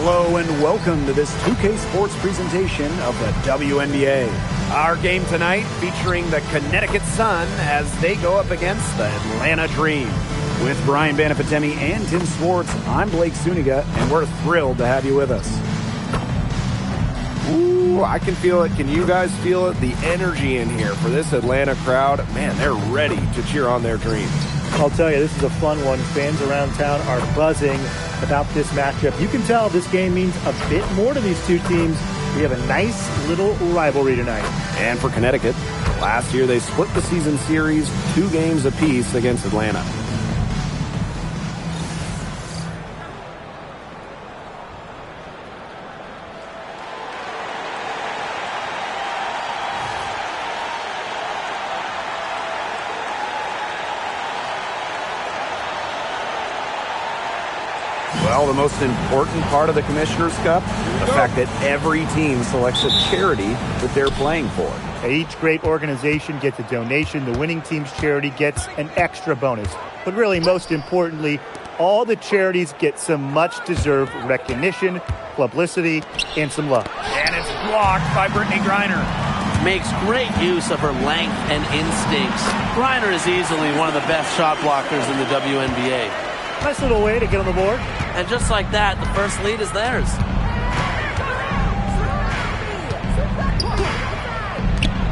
Hello and welcome to this 2K Sports presentation of the WNBA. Our game tonight featuring the Connecticut Sun as they go up against the Atlanta Dream. With Brian Banapatemi and Tim Swartz, I'm Blake Suniga, and we're thrilled to have you with us. Ooh, I can feel it. Can you guys feel it? The energy in here for this Atlanta crowd. Man, they're ready to cheer on their dreams. I'll tell you, this is a fun one. Fans around town are buzzing about this matchup. You can tell this game means a bit more to these two teams. We have a nice little rivalry tonight. And for Connecticut, last year they split the season series 2 games apiece against Atlanta. Well, the most important part of the Commissioner's Cup, the fact that every team selects a charity that they're playing for. Each great organization gets a donation. The winning team's charity gets an extra bonus. But really, most importantly, all the charities get some much-deserved recognition, publicity, and some love. And it's blocked by Brittany Griner. Makes great use of her length and instincts. Griner is easily one of the best shot blockers in the WNBA. Nice little way to get on the board. And just like that, the first lead is theirs.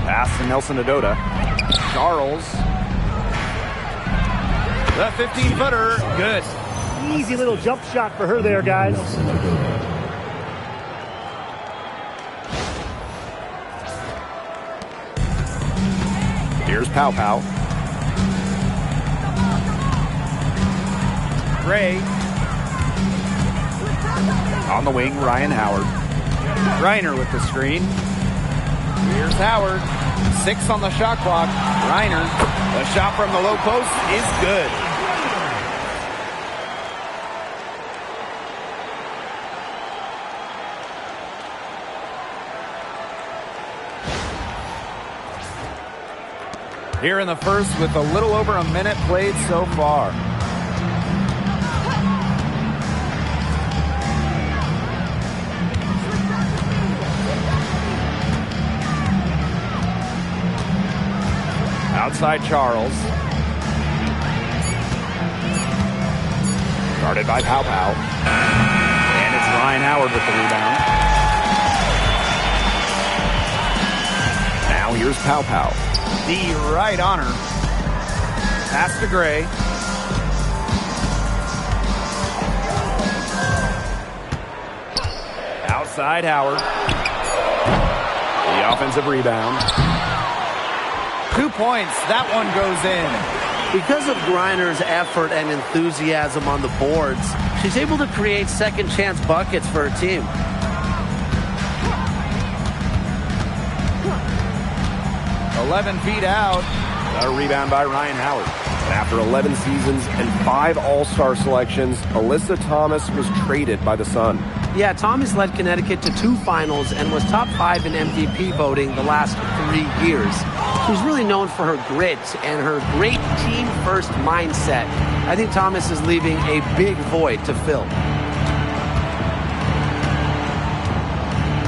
Pass to Nelson Adota. Charles. The 15-footer. Good. Easy little jump shot for her there, guys. Here's Pow Pow. Gray. On the wing, Ryan Howard. Griner with the screen. Here's Howard. 6 on the shot clock. Griner. The shot from the low post is good. Here in the first with a little over a minute played so far. Outside Charles. Guarded by Pow Pow. And it's Ryan Howard with the rebound. Now here's Pow Pow. The right on her. Pass to Gray. Outside Howard. The offensive rebound. 2 points. That one goes in. Because of Griner's effort and enthusiasm on the boards, she's able to create second chance buckets for her team. "11 feet out. A rebound by Ryan Howard. And after 11 seasons and 5 All-Star selections, Alyssa Thomas was traded by the Sun. Yeah, Thomas led Connecticut to 2 finals and was top 5 in MVP voting the last 3 years. She's really known for her grit and her great team-first mindset. I think Thomas is leaving a big void to fill.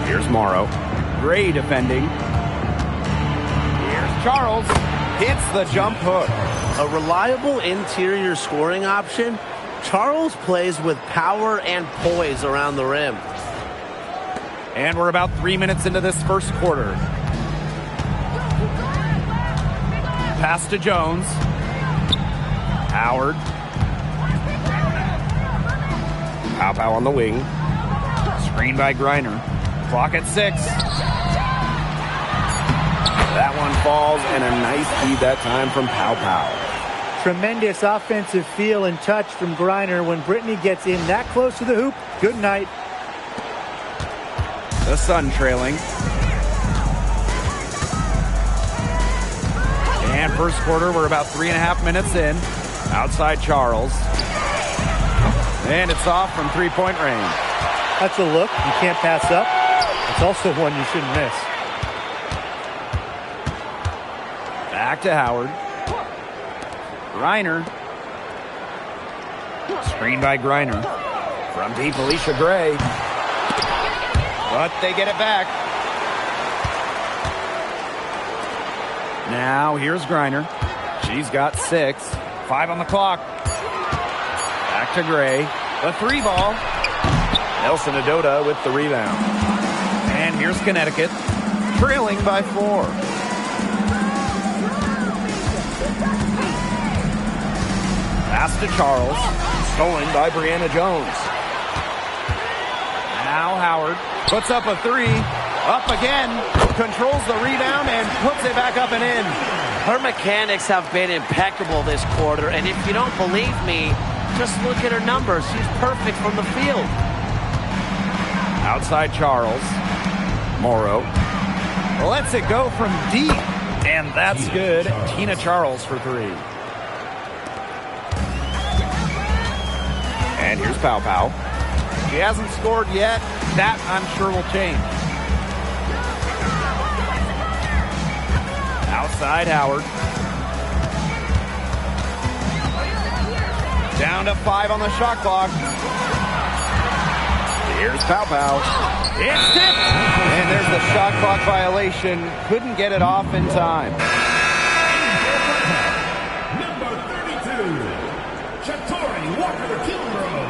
Here's Morrow. Gray defending. Here's Charles. Hits the jump hook. A reliable interior scoring option, Charles plays with power and poise around the rim. And we're about 3 minutes into this first quarter. Pass to Jones. Howard. Pow Pow on the wing. Screen by Griner. Clock at 6. That one falls, and a nice feed that time from Pow Pow. Tremendous offensive feel and touch from Griner. When Brittany gets in that close to the hoop, good night. The Sun trailing. And first quarter, we're about 3.5 minutes in. Outside Charles. And it's off from three-point range. That's a look you can't pass up. It's also one you shouldn't miss. Back to Howard. Griner. Screen by Griner. From deep, Alicia Gray. but they get it back. Now here's Griner. She's got 6. 5 on the clock. Back to Gray. The 3 ball. Nelson Adota with the rebound. And here's Connecticut, trailing by 4. Pass to Charles. Stolen by Brianna Jones. Now Howard puts up a 3. Up again. Controls the rebound and puts it back up and in. Her mechanics have been impeccable this quarter, and if you don't believe me, just look at her numbers. She's perfect from the field. Outside Charles. Morrow lets it go from deep, and that's good. Tina Charles for 3. And here's Pow Pow. She hasn't scored yet. That, I'm sure, will change. Outside Howard. Down to 5 on the shot clock. Here's Pow Pow. It's tipped! And there's the shot clock violation. Couldn't get it off in time. Number 32, Shatori Walker-Kilbrough.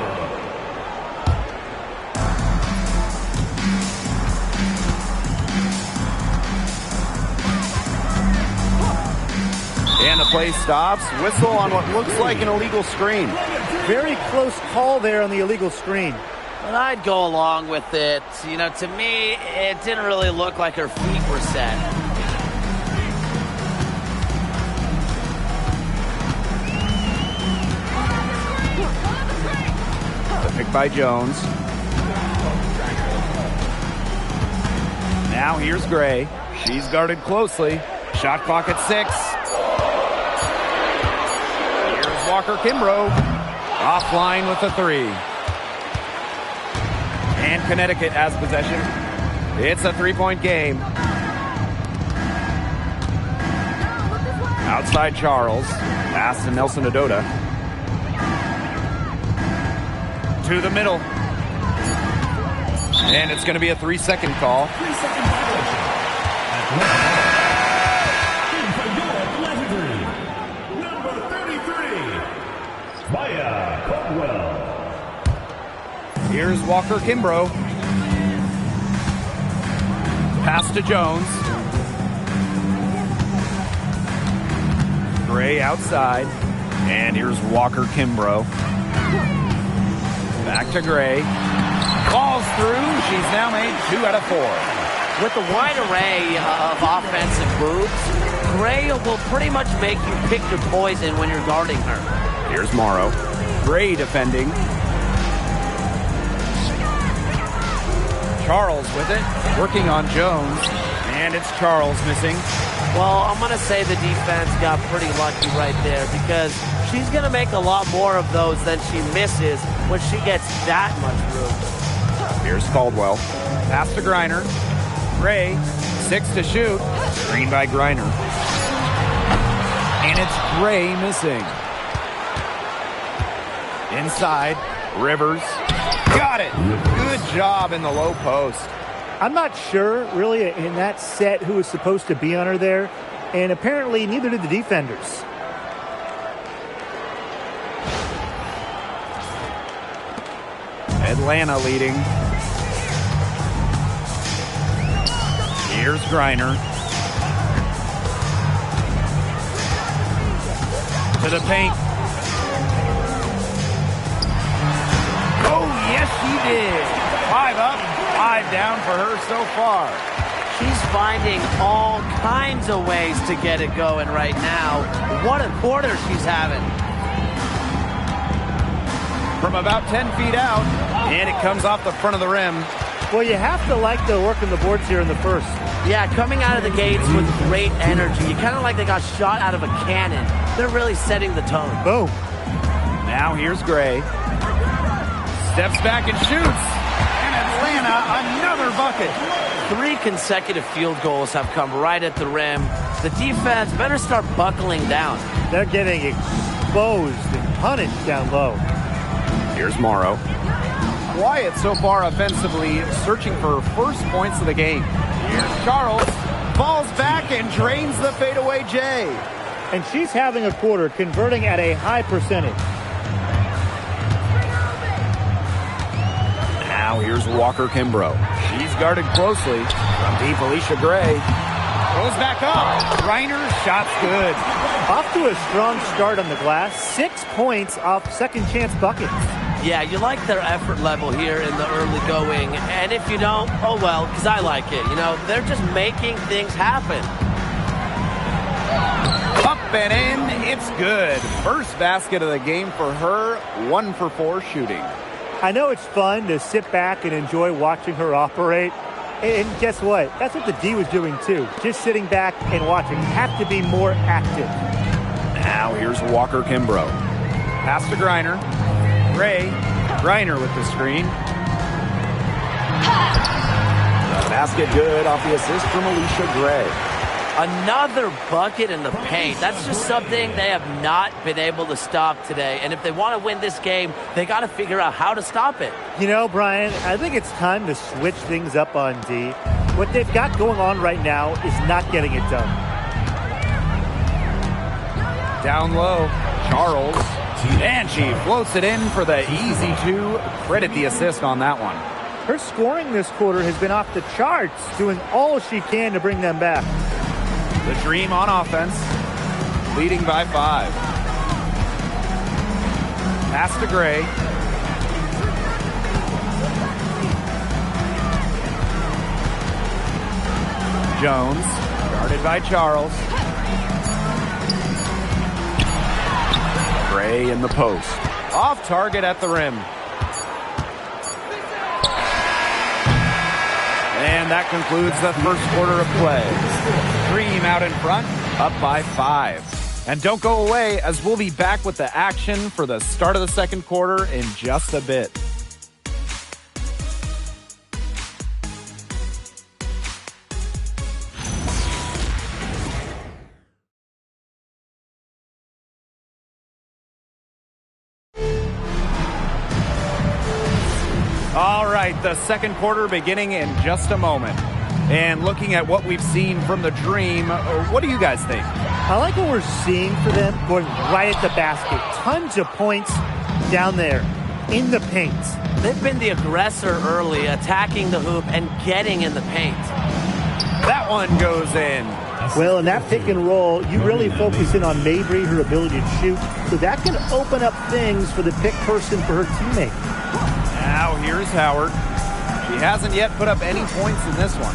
And the play stops. Whistle on what looks like an illegal screen. Very close call there on the illegal screen. But I'd go along with it. You know, to me, it didn't really look like her feet were set. The pick by Jones. Now here's Gray. She's guarded closely. Shot clock at 6. Here's Walker-Kimbrough. Offline with the 3. And Connecticut has possession. It's a 3-point game. Outside Charles. Pass to Nelson Adota. To the middle. And it's going to be a 3-second call. 3-second violation. Number 33, Maya Caldwell. Here's Walker-Kimbrough. Pass to Jones. Gray outside. And here's Walker-Kimbrough. Back to Gray. Falls through. She's now made 2 out of 4. With the wide array of offensive moves, Gray will pretty much make you pick your poison when you're guarding her. Here's Morrow. Gray defending. Charles with it, working on Jones, and it's Charles missing. Well, I'm going to say the defense got pretty lucky right there because she's going to make a lot more of those than she misses when she gets that much room. Here's Caldwell. Pass to Griner. Gray, 6 to shoot. Screen by Griner. And it's Gray missing. Inside, Rivers. Got it. Good job in the low post. I'm not sure, really, in that set who was supposed to be on her there, and apparently neither did the defenders. Atlanta leading. Here's Griner. To the paint. Oh, yes, she did. 5 up, 5 down for her so far. She's finding all kinds of ways to get it going right now. What a quarter she's having. From about 10 feet out, and it comes off the front of the rim. Well, you have to like the work on the boards here in the first. Yeah, coming out of the gates with great energy. Kind of like they got shot out of a cannon. They're really setting the tone. Boom. Now here's Gray. Steps back and shoots. And Atlanta, another bucket. 3 consecutive field goals have come right at the rim. The defense better start buckling down. They're getting exposed and punished down low. Here's Morrow. quiet so far offensively, searching for first points of the game. Here's Charles. Falls back and drains the fadeaway J. And she's having a quarter, converting at a high percentage. Now here's Walker Kimbrough. She's guarded closely from deep. Alicia Gray goes back up. Reiner's shot's good. Off to a strong start on the glass. 6 points off second chance buckets. Yeah, you like their effort level here in the early going. And if you don't, oh well, because I like it. You know, they're just making things happen. Up and in, it's good. First basket of the game for her, 1 for 4 shooting. I know it's fun to sit back and enjoy watching her operate. And guess what? That's what the D was doing too. Just sitting back and watching. You have to be more active. Now here's Walker Kimbrough. Pass to Greiner. Gray. Greiner with the screen. The basket good off the assist from Alicia Gray. Another bucket in the paint. That's just something they have not been able to stop today. And if they want to win this game, they got to figure out how to stop it. You know, Brian, I think it's time to switch things up on D. What they've got going on right now is not getting it done. Down low, Charles. And she floats it in for the easy 2. Credit the assist on that one. Her scoring this quarter has been off the charts, doing all she can to bring them back. The Dream on offense, leading by 5. Pass to Gray. Jones, guarded by Charles. Gray in the post. Off target at the rim. And that concludes the first quarter of play. Dream out in front, up by 5. And don't go away, as we'll be back with the action for the start of the second quarter in just a bit. All right, the second quarter beginning in just a moment. And looking at what we've seen from the Dream, what do you guys think? I like what we're seeing for them, going right at the basket. Tons of points down there in the paint. They've been the aggressor early, attacking the hoop and getting in the paint. That one goes in. Well, in that pick and roll, you really focus in on Mabry, her ability to shoot, so that can open up things for the pick person for her teammate. Now here's Howard. She hasn't yet put up any points in this one.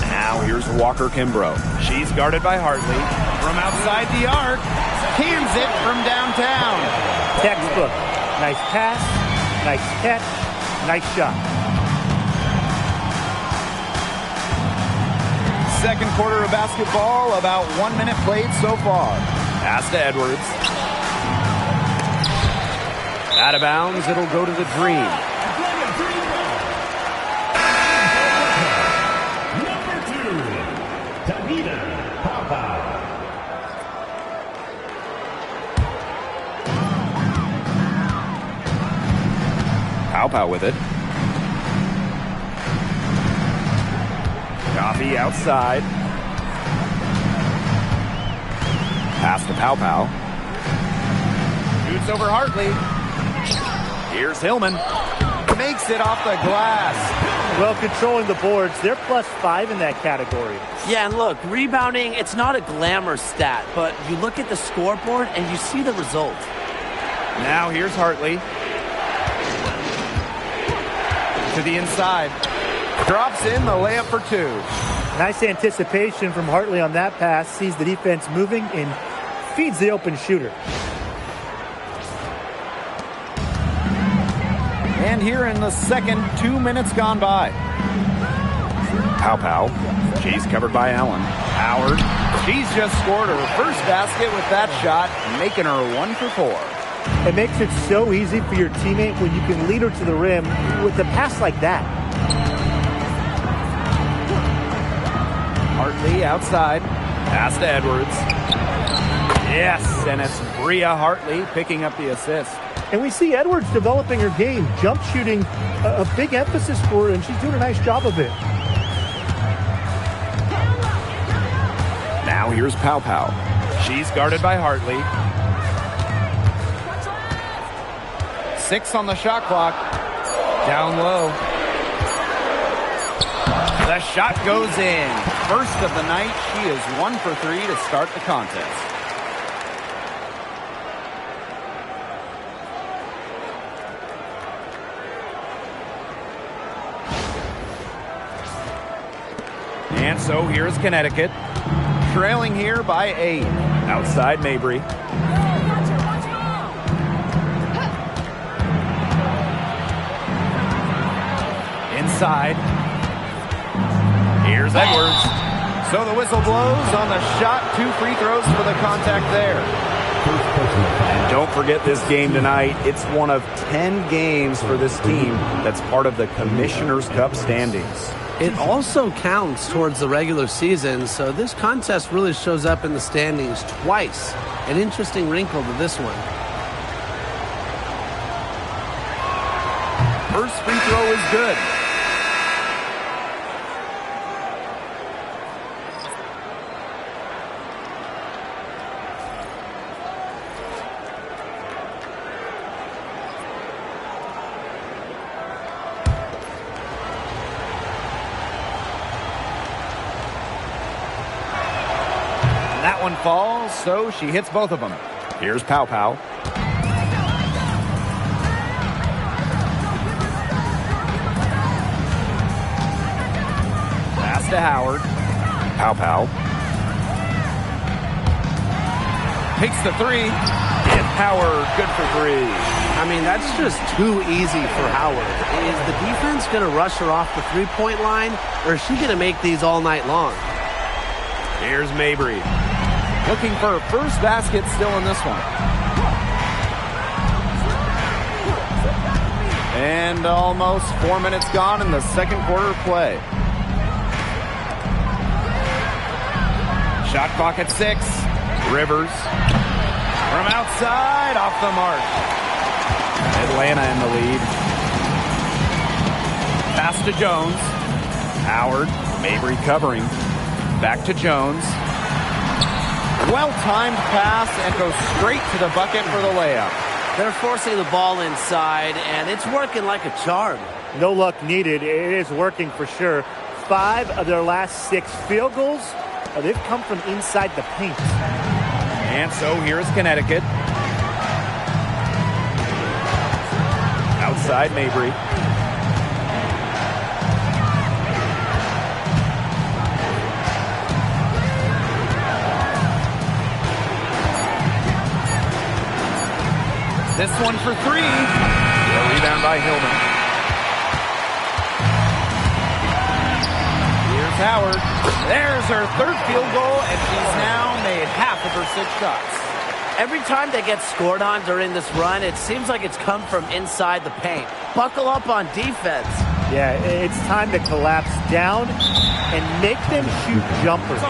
Now here's Walker Kimbrough. She's guarded by Hartley. From outside the arc, cans it from downtown. Textbook. Nice pass, nice catch, nice shot. Second quarter of basketball, about 1 minute played so far. Pass to Edwards. Out of bounds, it'll go to the Dream. Number 2, Tagina Papa. Pow with it. Coffee outside. Pass to Pow. Shoots over Hartley. Here's Hillman. Makes it off the glass. Well, controlling the boards, they're +5 in that category. Yeah, and look, rebounding, it's not a glamour stat, but you look at the scoreboard and you see the result. Now here's Hartley. To the inside. Drops in the layup for 2. Nice anticipation from Hartley on that pass. Sees the defense moving and feeds the open shooter. And here in the second, 2 minutes gone by. Pow. She's covered by Allen. Howard. She's just scored her first basket with that shot, making her 1 for 4. It makes it so easy for your teammate when you can lead her to the rim with a pass like that. Hartley outside. Pass to Edwards. Yes, and it's Bria Hartley picking up the assist. And we see Edwards developing her game. Jump shooting, a big emphasis for her, and she's doing a nice job of it. Now here's Pow Pow. She's guarded by Hartley. 6 on the shot clock. Down low. The shot goes in. First of the night, she is 1 for 3 to start the contest. And so here's Connecticut, trailing here by 8. Outside Mabry. Inside. Here's Edwards. So the whistle blows on the shot. 2 free throws for the contact there. And don't forget this game tonight. It's one of 10 games for this team that's part of the Commissioner's Cup standings. It also counts towards the regular season, so this contest really shows up in the standings twice. An interesting wrinkle to this one. First free throw is good. That one falls, so she hits both of them. Here's Pow Pow. Pass to Howard. Pow Pow. Takes the 3. And Howard, good for 3. I mean, that's just too easy for Howard. Is the defense going to rush her off the three-point line, or is she going to make these all night long? Here's Mabry. Looking for her first basket still in this one. And almost 4 minutes gone in the second quarter of play. Shot clock at 6. Rivers. From outside, off the mark. Atlanta in the lead. Pass to Jones. Howard. Mabry covering. Back to Jones. Well-timed pass and goes straight to the bucket for the layup. They're forcing the ball inside, and it's working like a charm. No luck needed. It is working for sure. 5 of their last 6 field goals, they've come from inside the paint. And so here's Connecticut. Outside Mabry. This one for 3. The rebound by Hillman. Here's Howard. There's her 3rd field goal, and she's now made half of her 6 shots. Every time they get scored on during this run, it seems like it's come from inside the paint. Buckle up on defense. Yeah, it's time to collapse down and make them shoot jumpers.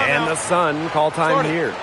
And the Sun call time here.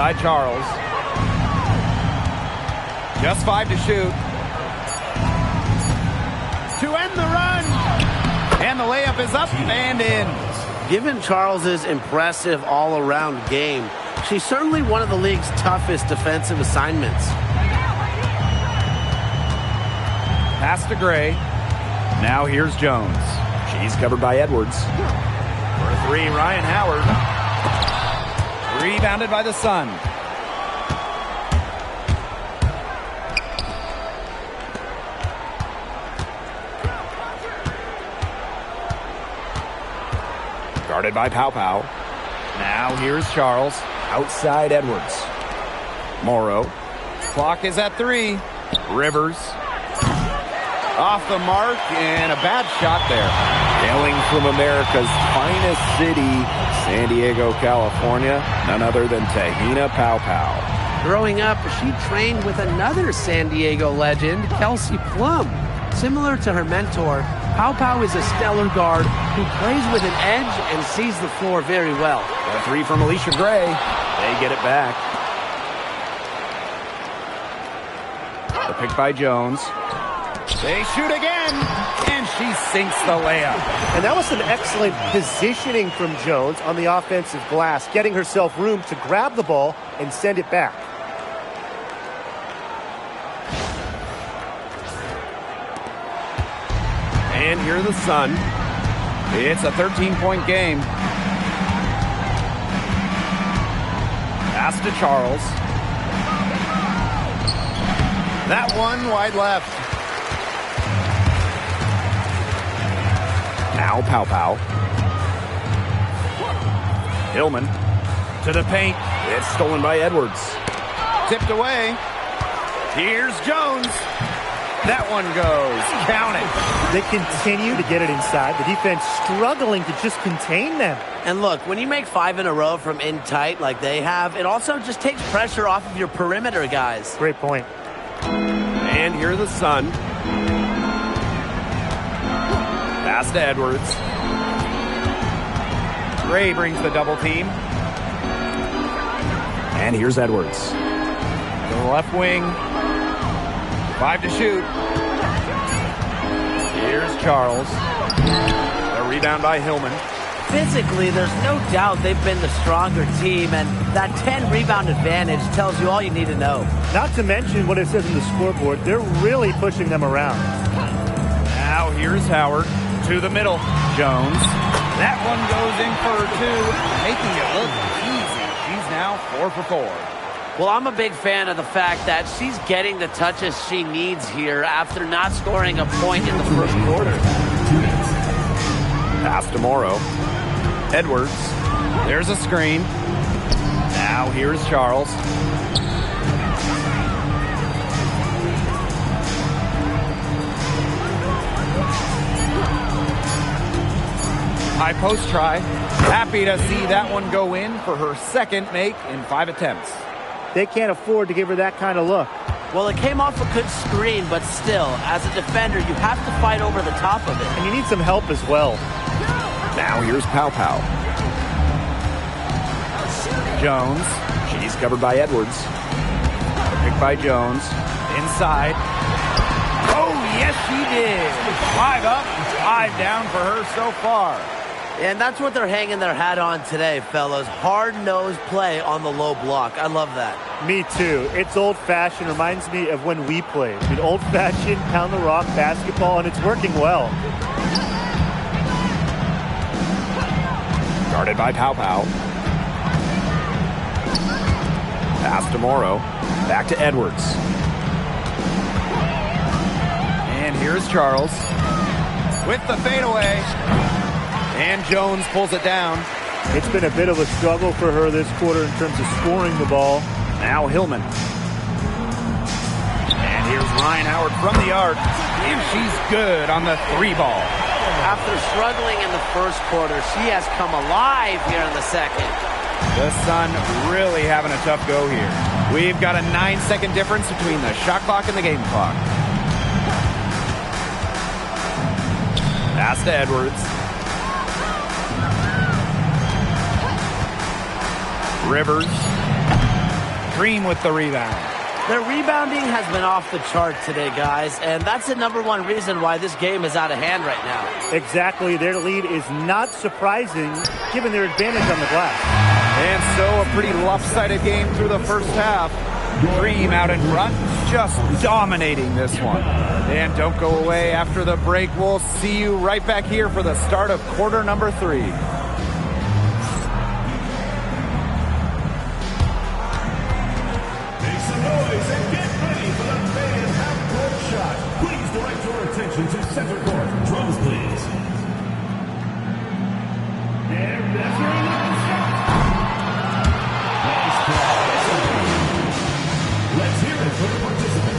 Outside Charles. Just 5 to shoot. To end the run. And the layup is up and in. Given Charles's impressive all-around game, she's certainly one of the league's toughest defensive assignments. Pass to Gray. Now here's Jones. She's covered by Edwards. For a three, Ryan Howard. Rebounded by the Sun. Guarded by Pow Pow. Now here's Charles. Outside Edwards. Morrow. Clock is at 3. Rivers. Off the mark, and a bad shot there. Hailing from America's finest city, San Diego, California, none other than Tahina Pow Pow. Growing up, she trained with another San Diego legend, Kelsey Plum. Similar to her mentor, Pow Pow is a stellar guard who plays with an edge and sees the floor very well. A three from Alicia Gray. They get it back. The pick by Jones. They shoot again, and she sinks the layup. And that was some excellent positioning from Jones on the offensive glass, getting herself room to grab the ball and send it back. And here are the Sun. It's a 13-point game. Pass to Charles. That one wide left. Now Pow Pow. Hillman to the paint. It's stolen by Edwards. Tipped away. Here's Jones. That one goes. Count it. They continue to get it inside. The defense struggling to just contain them. And look, when you make 5 in a row from in tight like they have, it also just takes pressure off of your perimeter guys. Great point. And here are the Sun. Pass to Edwards. Gray brings the double team. And here's Edwards. To the left wing. 5 to shoot. Here's Charles. A rebound by Hillman. Physically, there's no doubt they've been the stronger team, and that 10-rebound advantage tells you all you need to know. Not to mention what it says on the scoreboard, they're really pushing them around. Now here's Howard. To the middle. Jones. That one goes in for 2, making it look easy. She's now 4 for 4. Well, I'm a big fan of the fact that she's getting the touches she needs here after not scoring a point in the first quarter. Pass to Morrow. Edwards. There's a screen. Now here's Charles. High post try. Happy to see that one go in for her second make in 5 attempts. They can't afford to give her that kind of look. Well, it came off a good screen, but still, as a defender, you have to fight over the top of it. And you need some help as well. Now here's Pow Pow. Jones. She's covered by Edwards. Picked by Jones. Inside. Oh, yes, she did. 5 up, 5 down for her so far. And that's what they're hanging their hat on today, fellas. Hard-nosed play on the low block. I love that. Me too. It's old-fashioned. Reminds me of when we played. I mean, old-fashioned, pound-the-rock basketball, and it's working well. Guarded by Pow Pow. Pass to Morrow. Back to Edwards. And here's Charles with the fadeaway. And Jones pulls it down. It's been a bit of a struggle for her this quarter in terms of scoring the ball. Now Hillman. And here's Ryan Howard from the arc. And she's good on the 3 ball. After struggling in the first quarter, she has come alive here in the second. The Sun really having a tough go here. We've got a 9-second difference between the shot clock and the game clock. Pass to Edwards. Rivers. Dream with the rebound. Their rebounding has been off the chart today, guys, and that's the #1 reason why this game is out of hand right now. Exactly. Their lead is not surprising given their advantage on the glass. And so a pretty lopsided game through the first half. Dream out in front, just dominating this one. And don't go away after the break. We'll see you right back here for the start of quarter number 3. Make some noise and get ready for the main half-court shot. Please direct your attention to center court. Drums, please. And that's your shot. Nice play. Let's hear it for the participant.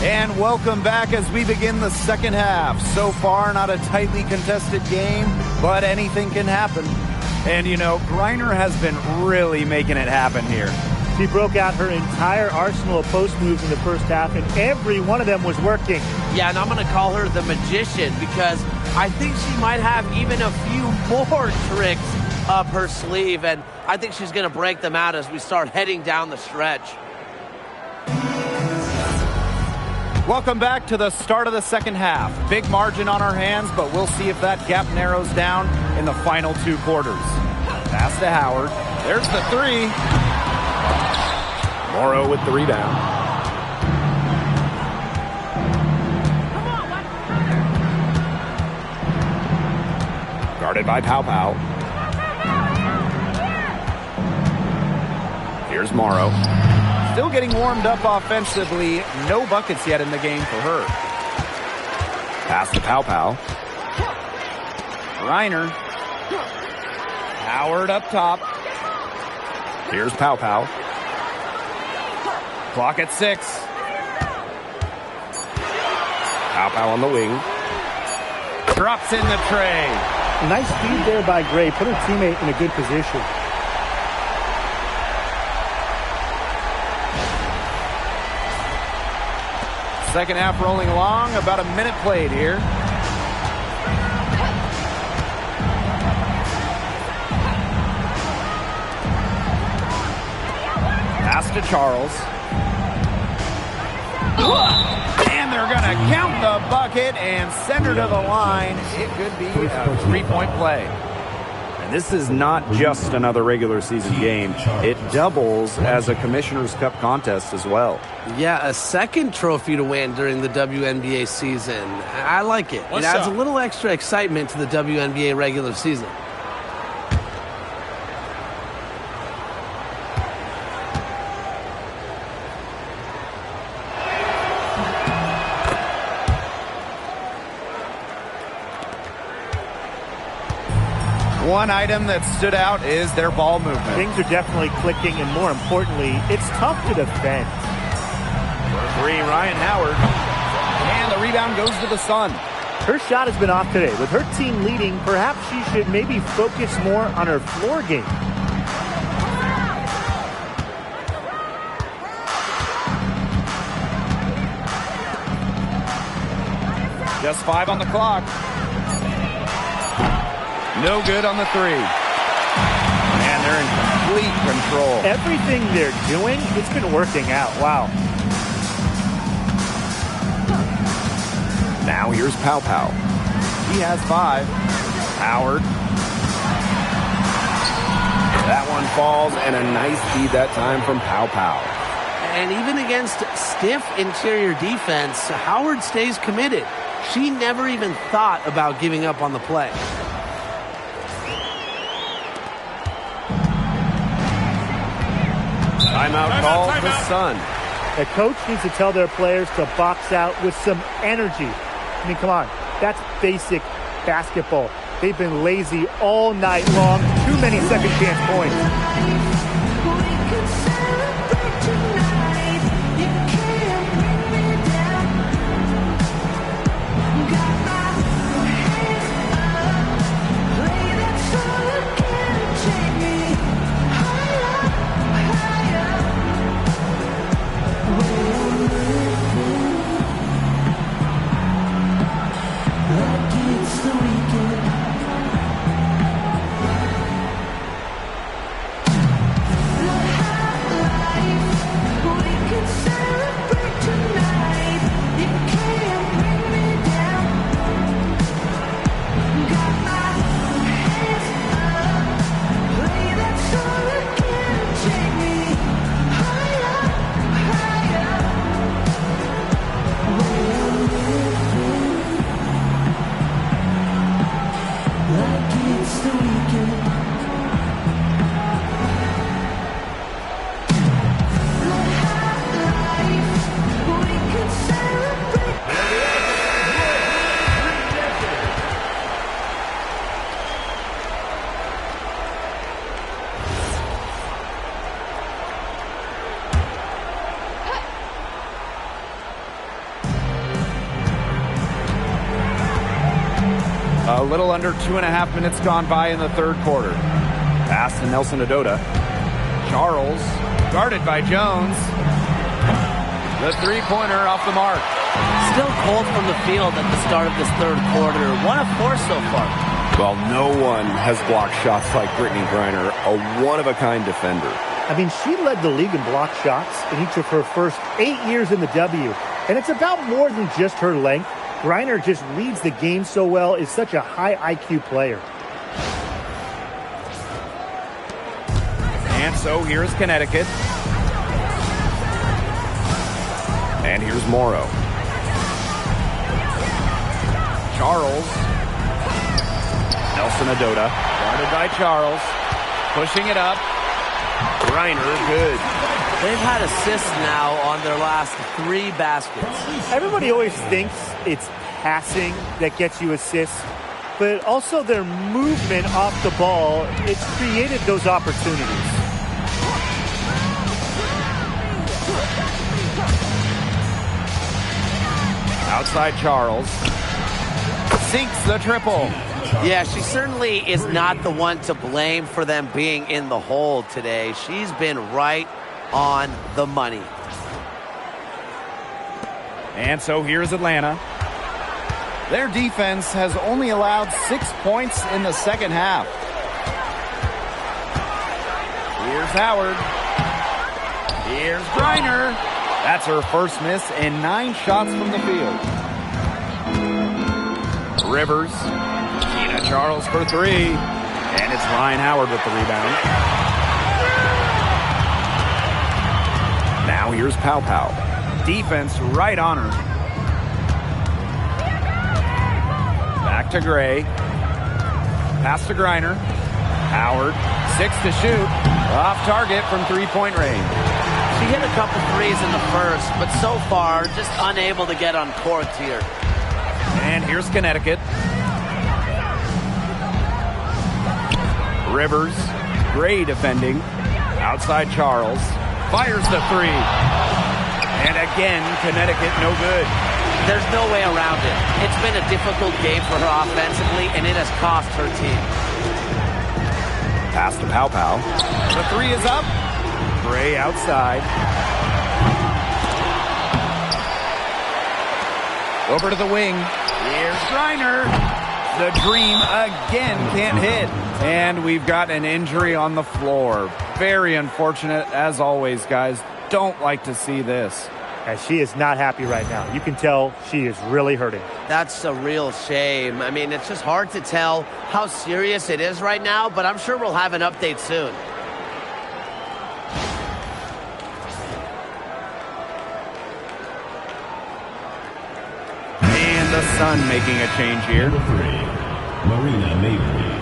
And welcome back as we begin the second half. So far, not a tightly contested game, but anything can happen. And, you know, Griner has been really making it happen here. She broke out her entire arsenal of post moves in the first half, and every one of them was working. Yeah, and I'm going to call her the magician because I think she might have even a few more tricks up her sleeve, and I think she's going to break them out as we start heading down the stretch. Welcome back to the start of the second half. Big margin on our hands, but we'll see if that gap narrows down in the final 2 quarters. Pass to Howard. There's the 3. Morrow with the rebound. Guarded by Pow Pow. Here's Morrow. Still getting warmed up offensively. No buckets yet in the game for her. Pass to Pow Pow. Reiner. Howard up top. Here's Pow Pow. Clock at 6. Pow Pow on the wing. Drops in the tray. Nice feed there by Gray. Put her teammate in a good position. Second half rolling along. About a minute played here. Pass to Charles. And they're going to count the bucket and send her to the line. It could be a 3-point play. And this is not just another regular season game. It doubles as a Commissioner's Cup contest as well. Yeah, a second trophy to win during the WNBA season. I like it. It adds a little extra excitement to the WNBA regular season. One item that stood out is their ball movement. Things are definitely clicking, and more importantly, it's tough to defend. For 3, Ryan Howard. And the rebound goes to the Sun. Her shot has been off today. With her team leading, perhaps she should maybe focus more on her floor game. Just 5 on the clock. No good on the 3. And they're in complete control. Everything they're doing, it's been working out. Wow. Now here's Pow Pow. He has 5. Howard. That one falls, and a nice feed that time from Pow Pow. And even against stiff interior defense, Howard stays committed. She never even thought about giving up on the play. Timeout call the Sun. The coach needs to tell their players to box out with some energy. I mean, come on. That's basic basketball. They've been lazy all night long. Too many second chance points. A little under 2.5 minutes gone by in the third quarter. Pass to Nelson Adota. Charles, guarded by Jones. The three-pointer off the mark. Still cold from the field at the start of this third quarter. 1 of 4 so far. Well, no one has blocked shots like Brittany Griner, a one-of-a-kind defender. I mean, she led the league in block shots in each of her first 8 years in the W. And it's about more than just her length. Griner just reads the game so well, is such a high IQ player. And so here's Connecticut. And here's Morrow. Charles. Nelson Adota, guarded by Charles. Pushing it up. Griner, good. They've had assists now on their last 3 baskets. Everybody always thinks it's passing that gets you assists, but also their movement off the ball, it's created those opportunities. Outside Charles. Sinks the triple. Yeah, she certainly is not the one to blame for them being in the hole today. She's been right on the money. And so here's Atlanta. Their defense has only allowed 6 points in the second half. Here's Howard. Here's Griner. That's her first miss and 9 shots from the field. Rivers. Tina Charles for 3. And it's Ryan Howard with the rebound. Now here's Pow Pow. Defense right on her. Back to Gray. Pass to Griner. Howard. 6 to shoot. Off target from three-point range. She hit a couple threes in the first, but so far just unable to get uncorked here. And here's Connecticut. Rivers. Gray defending. Outside Charles. Fires the 3. And again, Connecticut no good. There's no way around it. It's been a difficult game for her offensively, and it has cost her team. Pass to Pow Pow. The 3 is up. Gray outside. Over to the wing. Here's Griner. The dream again can't hit. And we've got an injury on the floor. Very unfortunate, as always, guys. Don't like to see this. And she is not happy right now. You can tell she is really hurting. That's a real shame. I mean, it's just hard to tell how serious it is right now, but I'm sure we'll have an update soon. And the The Sun making a change here. Number 3, Marina Mabrey.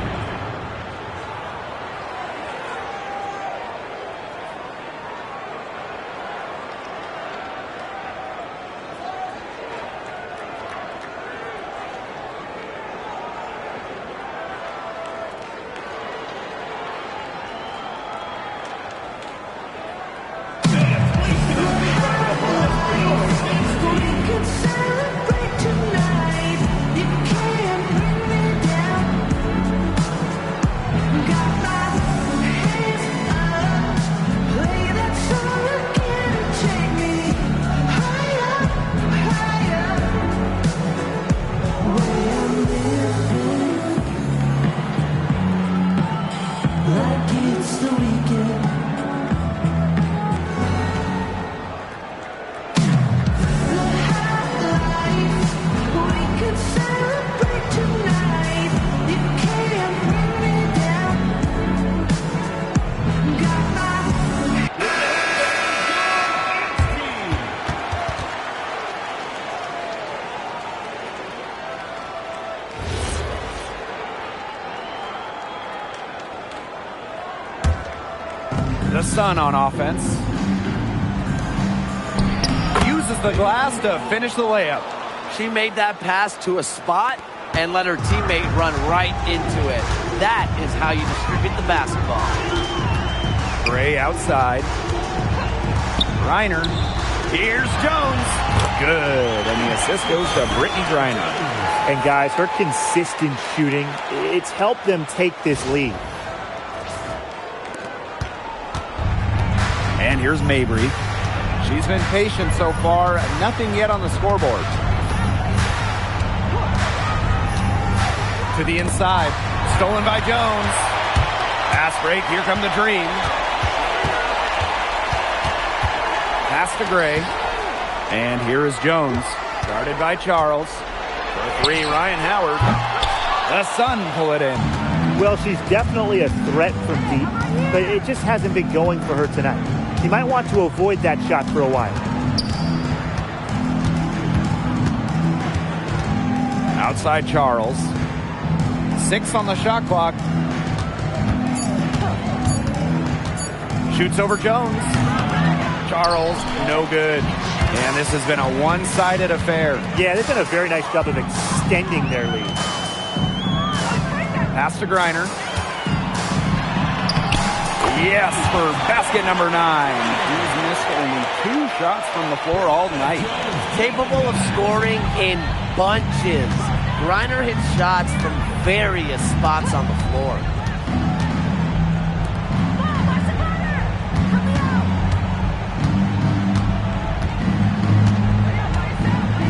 The Sun on offense. Uses the glass to finish the layup. She made that pass to a spot and let her teammate run right into it. That is how you distribute the basketball. Gray outside. Reiner. Here's Jones. Good. And the assist goes to Brittany Griner. And guys, her consistent shooting, it's helped them take this lead. And here's Mabrey. She's been patient so far. Nothing yet on the scoreboard. To the inside. Stolen by Jones. Pass break. Here come the Dream. Pass to Gray. And here is Jones. Guarded by Charles. For three, Ryan Howard. The Sun pull it in. Well, she's definitely a threat from deep, but it just hasn't been going for her tonight. You might want to avoid that shot for a while. Outside Charles. 6 on the shot clock. Shoots over Jones. Charles, no good. And this has been a one-sided affair. Yeah, they've done a very nice job of extending their lead. Pass to Griner. Yes, for basket number 9. He's missed only 2 shots from the floor all night. Capable of scoring in bunches. Griner hits shots from various spots on the floor.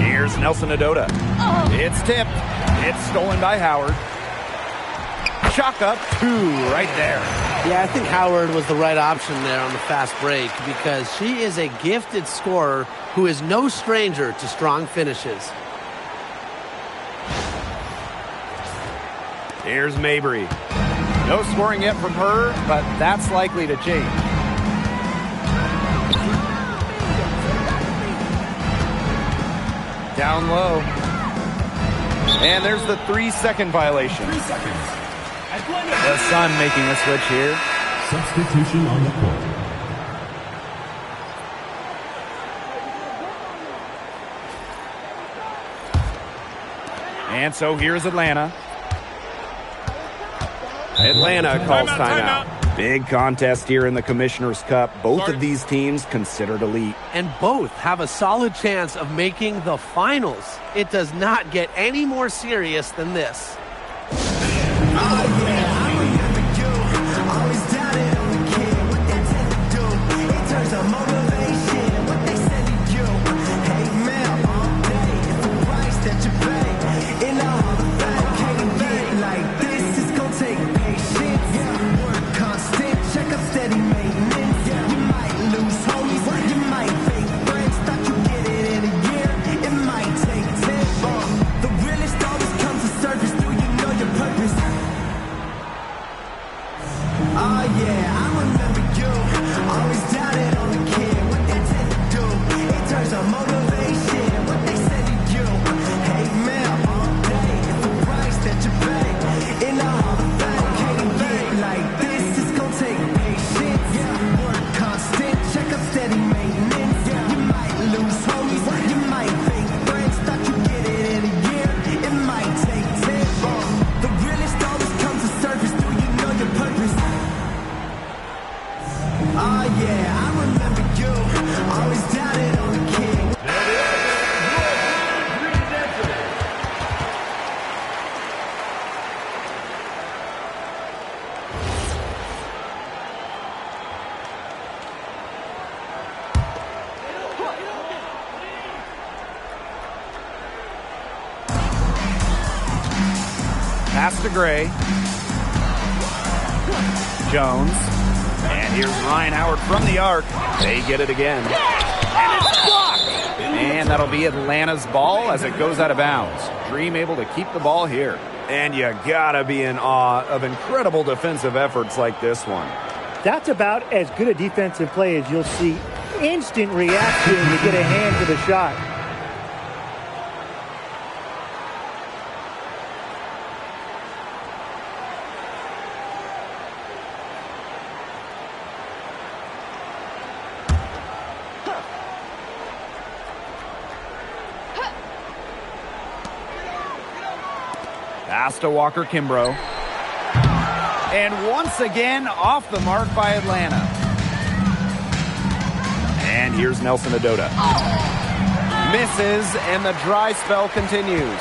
Here's Nelson Adota. It's tipped. It's stolen by Howard. Chalk up 2 right there. Yeah, I think Howard was the right option there on the fast break because she is a gifted scorer who is no stranger to strong finishes. Here's Mabrey. No scoring yet from her, but that's likely to change. Down low. And there's the 3-second violation. 3 seconds. The Sun making a switch here. Substitution on the court. And so here's Atlanta. Atlanta calls timeout. Big contest here in the Commissioner's Cup. Both of these teams considered elite. And both have a solid chance of making the finals. It does not get any more serious than this. to Gray. Jones. And here's Ryan Howard from the arc. They get it again. And it's blocked. And that'll be Atlanta's ball as it goes out of bounds. Dream able to keep the ball here. And you gotta be in awe of incredible defensive efforts like this one. That's about as good a defensive play as you'll see. Instant reaction to get a hand to the shot. Pass to Walker Kimbrough. And once again, off the mark by Atlanta. And here's Nelson Adota. Misses, and the dry spell continues.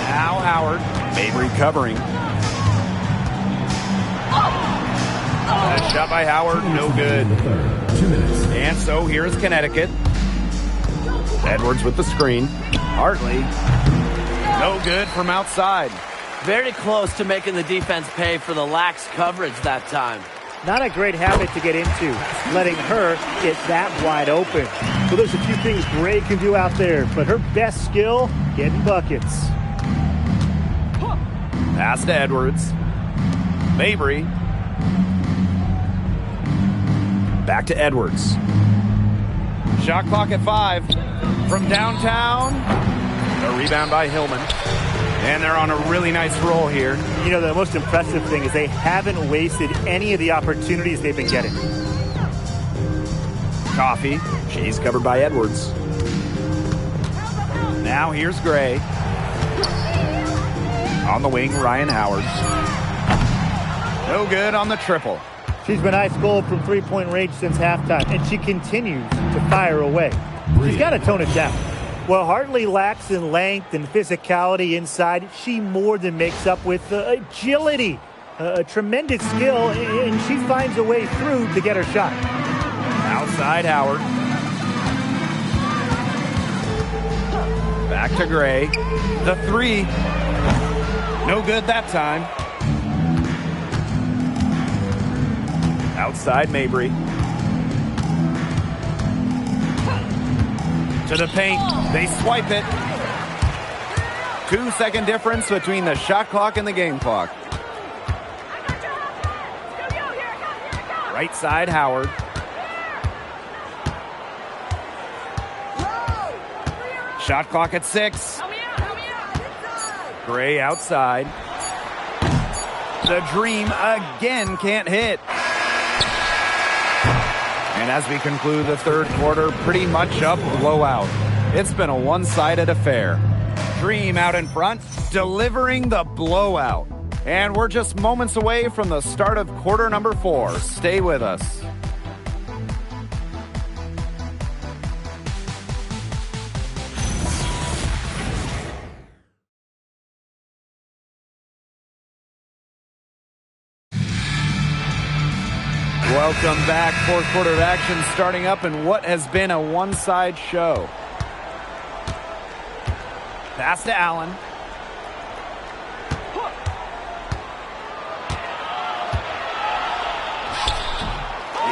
Now Howard. Mabry covering. A shot by Howard, no good. 2 minutes. And so here's Connecticut. Edwards with the screen. Hartley. No good from outside. Very close to making the defense pay for the lax coverage that time. Not a great habit to get into, letting her get that wide open. So there's a few things Gray can do out there, but her best skill, getting buckets. Pass to Edwards. Mabry. Back to Edwards. Shot clock at 5. From downtown. A rebound by Hillman. And they're on a really nice roll here. You know, the most impressive thing is they haven't wasted any of the opportunities they've been getting. Coffee. She's covered by Edwards. Now here's Gray. On the wing, Ryan Howard. No good on the triple. She's been ice cold from three-point range since halftime, and she continues to fire away. She's got to tone it down. Well, Hartley lacks in length and physicality inside. She more than makes up with agility, a tremendous skill, and she finds a way through to get her shot. Outside Howard. Back to Gray. The 3. No good that time. Outside Mabry. To the paint. They swipe it. 2-second difference between the shot clock and the game clock. Right side Howard. Shot clock at 6. Gray outside. The Dream again can't hit. And as we conclude the third quarter, pretty much a blowout. It's been a one-sided affair. Dream out in front, delivering the blowout. And we're just moments away from the start of quarter number 4. Stay with us. Welcome back. Fourth quarter of action starting up in what has been a one-side show. Pass to Allen.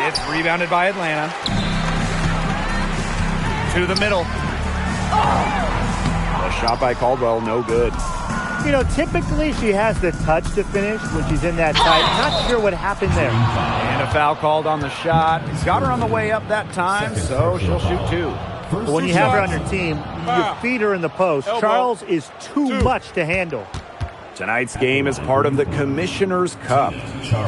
It's rebounded by Atlanta. To the middle. A shot by Caldwell, no good. You know, typically she has the touch to finish when she's in that tight. Not sure what happened there. And a foul called on the shot. Got her on the way up that time, so she'll shoot 2. But when you have her on your team, you feed her in the post. Charles is too much to handle. Tonight's game is part of the Commissioner's Cup.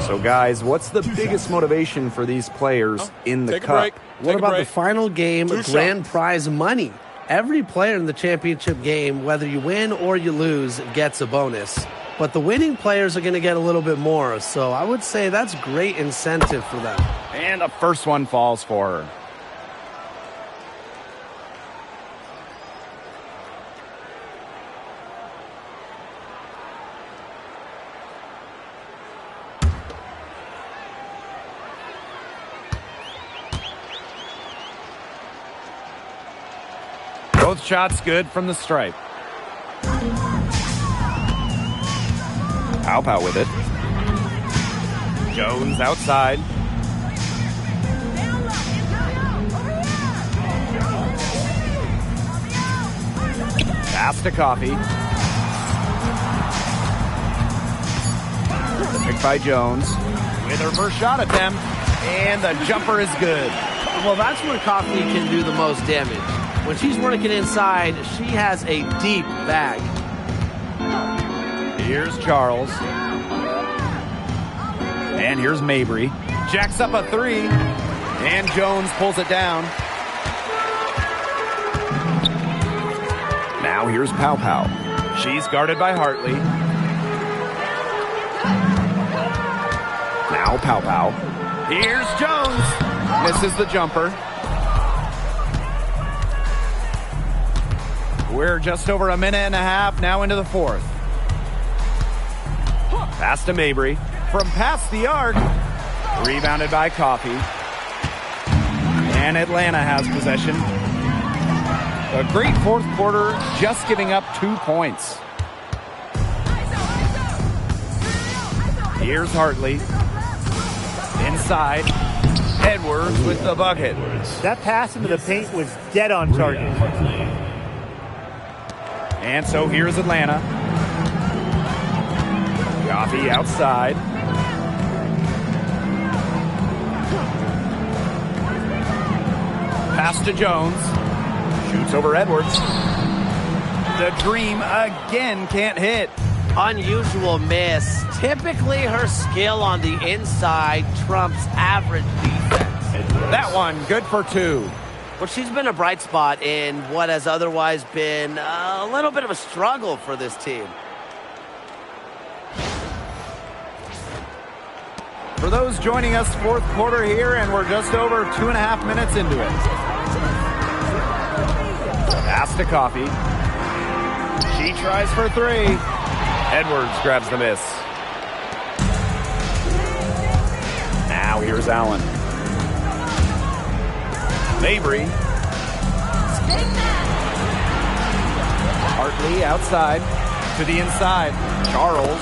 So, guys, what's the biggest motivation for these players in the Cup? What about the final game, grand prize money? Every player in the championship game, whether you win or you lose, gets a bonus. But the winning players are going to get a little bit more. So I would say that's great incentive for them. And the first one falls for her. Both shots good from the stripe. Pow with it. Jones outside. Pass to Coffee. Picked by Jones. With her first shot attempt. And the jumper is good. Well, that's where Coffee can do the most damage. When she's working inside, she has a deep bag. Here's Charles. And here's Mabry. Jacks up a three. And Jones pulls it down. Now here's Pow. She's guarded by Hartley. Now Pow. Here's Jones. Misses the jumper. We're just over a minute and a half now into the fourth. Pass to Mabry. From past the arc. Rebounded by Coffee. And Atlanta has possession. A great fourth quarter, just giving up 2 points. Here's Hartley. Inside. Edwards with the bucket. That pass into the paint was dead on target. And so here's Atlanta. Coffee outside. Pass to Jones. Shoots over Edwards. The Dream again can't hit. Unusual miss. Typically her skill on the inside trumps average defense. That one, good for two. Well, she's been a bright spot in what has otherwise been a little bit of a struggle for this team. For those joining us, fourth quarter here, and we're just over 2.5 minutes into it. Pass to Coffee. She tries for three. Edwards grabs the miss. Now here's Allen. Mabry. Hartley outside to the inside. Charles.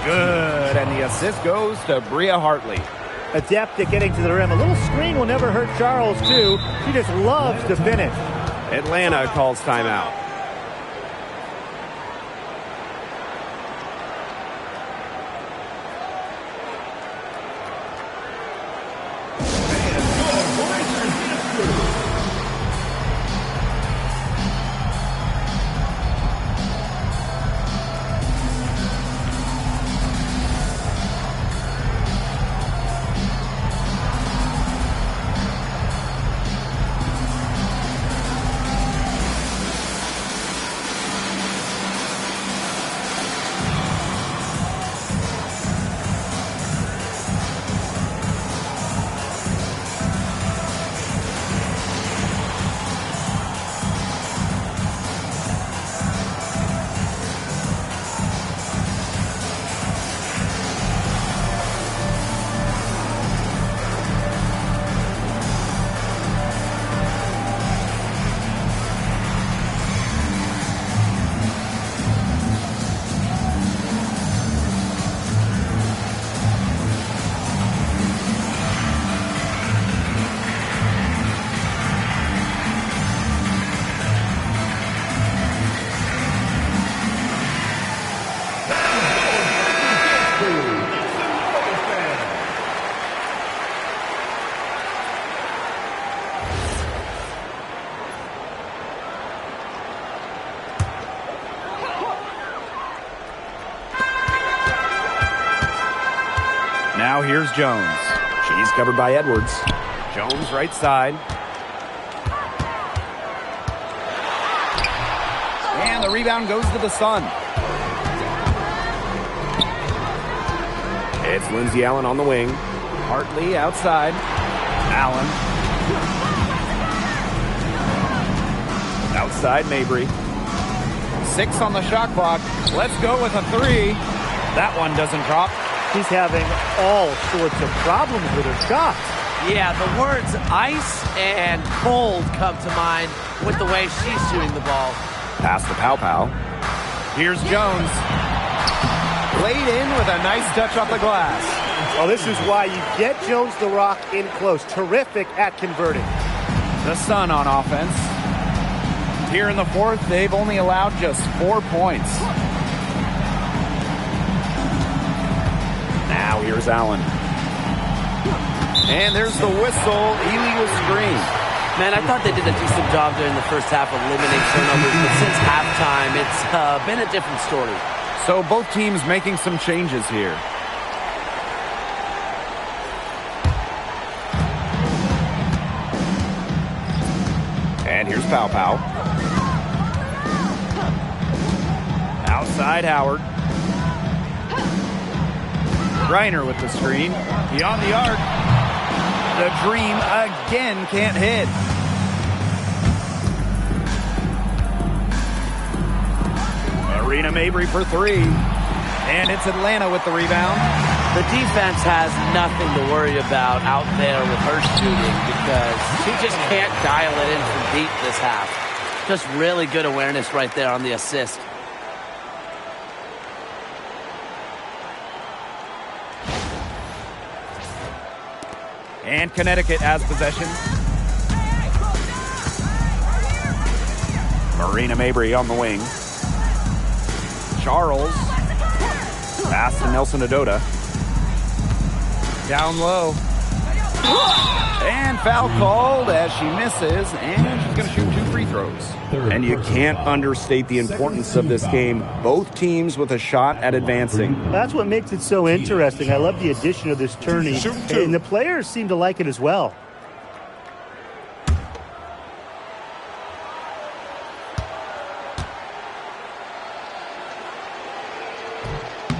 Good. And the assist goes to Bria Hartley. Adept at getting to the rim. A little screen will never hurt Charles, too. She just loves to finish. Atlanta calls timeout. Now here's Jones. She's covered by Edwards. Jones right side. And the rebound goes to the Sun. It's Lindsay Allen on the wing. Hartley outside. Allen. Outside Mabry. 6 on the shot clock. Let's go with a 3. That one doesn't drop. She's having all sorts of problems with her shot. Yeah, the words ice and cold come to mind with the way she's shooting the ball. Pass to Pow. Here's Jones. Laid in with a nice touch off the glass. Well, this is why you get Jones the Rock in close. Terrific at converting. The Sun on offense. Here in the fourth, they've only allowed just 4 points. Now here's Allen. And there's the whistle, illegal screen. Man, I thought they did a decent job during the first half of limiting turnovers, but since halftime, it's been a different story. So both teams making some changes here. And here's Pow Pow. Outside Howard. Reiner with the screen. Beyond the arc. The Dream again can't hit. Marina Mabry for three. And it's Atlanta with the rebound. The defense has nothing to worry about out there with her shooting because she just can't dial it in from deep this half. Just really good awareness right there on the assist. And Connecticut has possession. Marina Mabry on the wing. Charles. Pass to Nelson Adota. Down low. And foul called as she misses. And she's going to shoot 2 free throws. And you can't understate the importance of this game. Both teams with a shot at advancing. That's what makes it so interesting. I love the addition of this tourney. And the players seem to like it as well.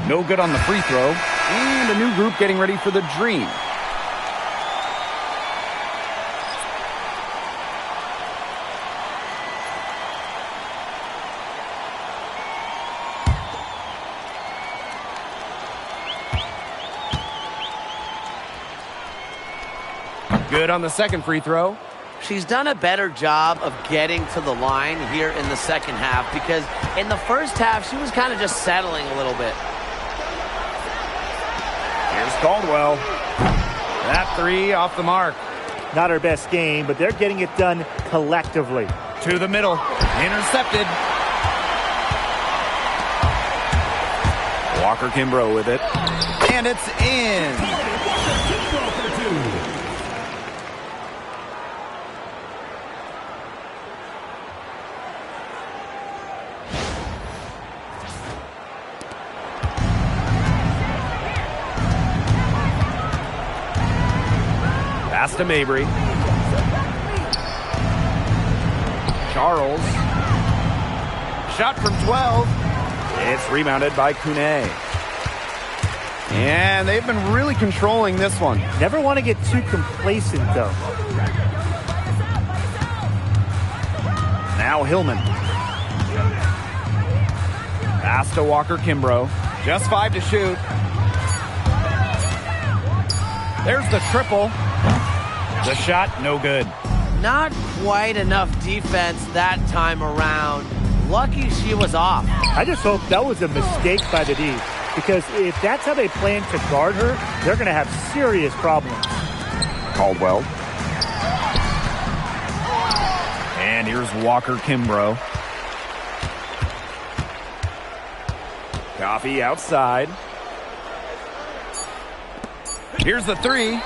No good on the free throw. And a new group getting ready for the Dream. Good on the second free throw. She's done a better job of getting to the line here in the second half because in the first half, she was kind of just settling a little bit. Here's Caldwell. That three off the mark. Not her best game, but they're getting it done collectively. To the middle. Intercepted. Walker Kimbrough with it. And it's in. Pass to Mabry. Charles. Shot from 12. It's rebounded by Kune. And they've been really controlling this one. Never want to get too complacent, though. Now Hillman. Pass to Walker Kimbrough. Just 5 to shoot. There's the triple. The shot, no good. Not quite enough defense that time around. Lucky she was off. I just hope that was a mistake by the D, because if that's how they plan to guard her, they're going to have serious problems. Caldwell. And here's Walker Kimbrough. Coffee outside. Here's the three.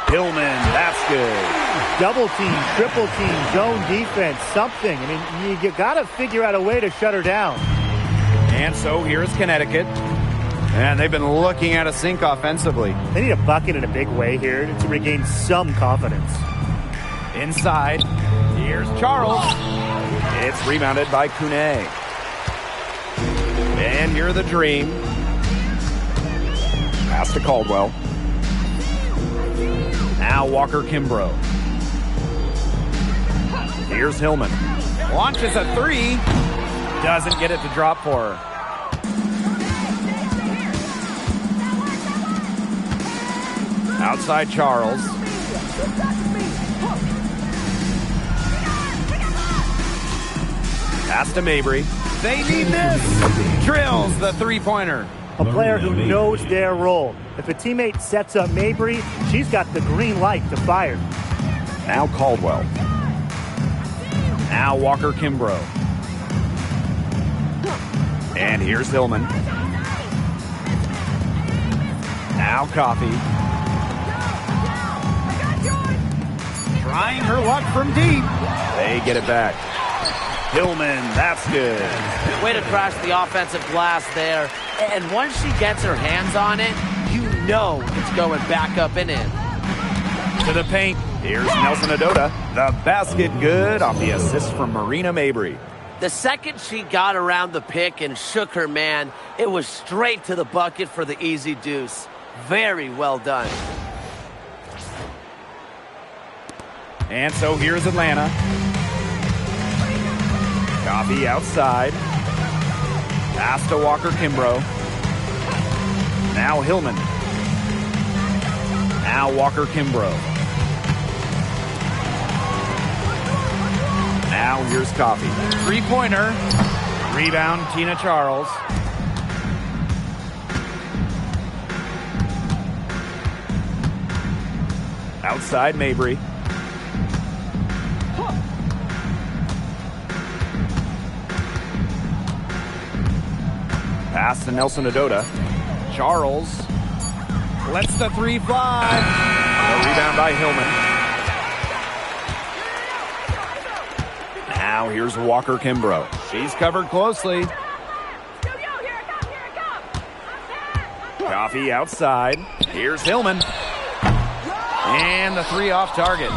Hillman, that's good. Double team, triple team, zone defense, something. I mean, you got to figure out a way to shut her down. And so here's Connecticut. And they've been looking at a sink offensively. They need a bucket in a big way here to regain some confidence. Inside, here's Charles. It's rebounded by Kune. And here are the Dream. Pass to Caldwell. Now Walker Kimbrough. Here's Hillman. Launches a three. Doesn't get it to drop for her. Outside Charles. Pass to Mabry. They need this. Drills the three-pointer. a player who knows their role. If a teammate sets up Mabry, she's got the green light to fire. Now Caldwell. Now Walker Kimbrough. And here's Hillman. Now Coffey. Trying her luck from deep. They get it back. Hillman, that's good. Way to crash the offensive glass there. And once she gets her hands on it, you know it's going back up and in. To the paint. Here's Nelson Adota. The basket good off the assist from Marina Mabry. The second she got around the pick and shook her man, it was straight to the bucket for the easy deuce. Very well done. And so here's Atlanta. Coffey outside. Pass to Walker Kimbrough. Now Hillman. Now Walker Kimbrough. Now here's Coffey. Three-pointer. Rebound, Tina Charles. Outside Mabry. Pass to Nelson Adota. Charles lets the three fly. A rebound by Hillman. Now here's Walker Kimbrough. She's covered closely. Coffey outside. Here's Hillman. And the three off target.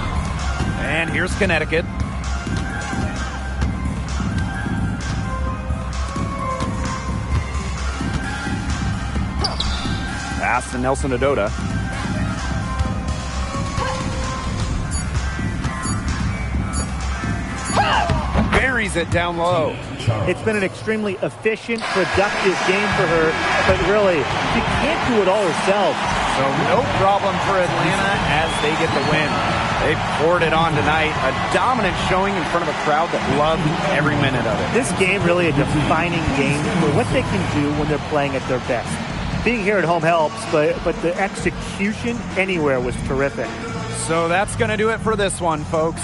And here's Connecticut. Pass to Nelson Adota. Buries it down low. It's been an extremely efficient, productive game for her, but really, she can't do it all herself. So no problem for Atlanta as they get the win. They poured it on tonight. A dominant showing in front of a crowd that loved every minute of it. This game really a defining game for what they can do when they're playing at their best. Being here at home helps, but the execution anywhere was terrific. So that's going to do it for this one, folks.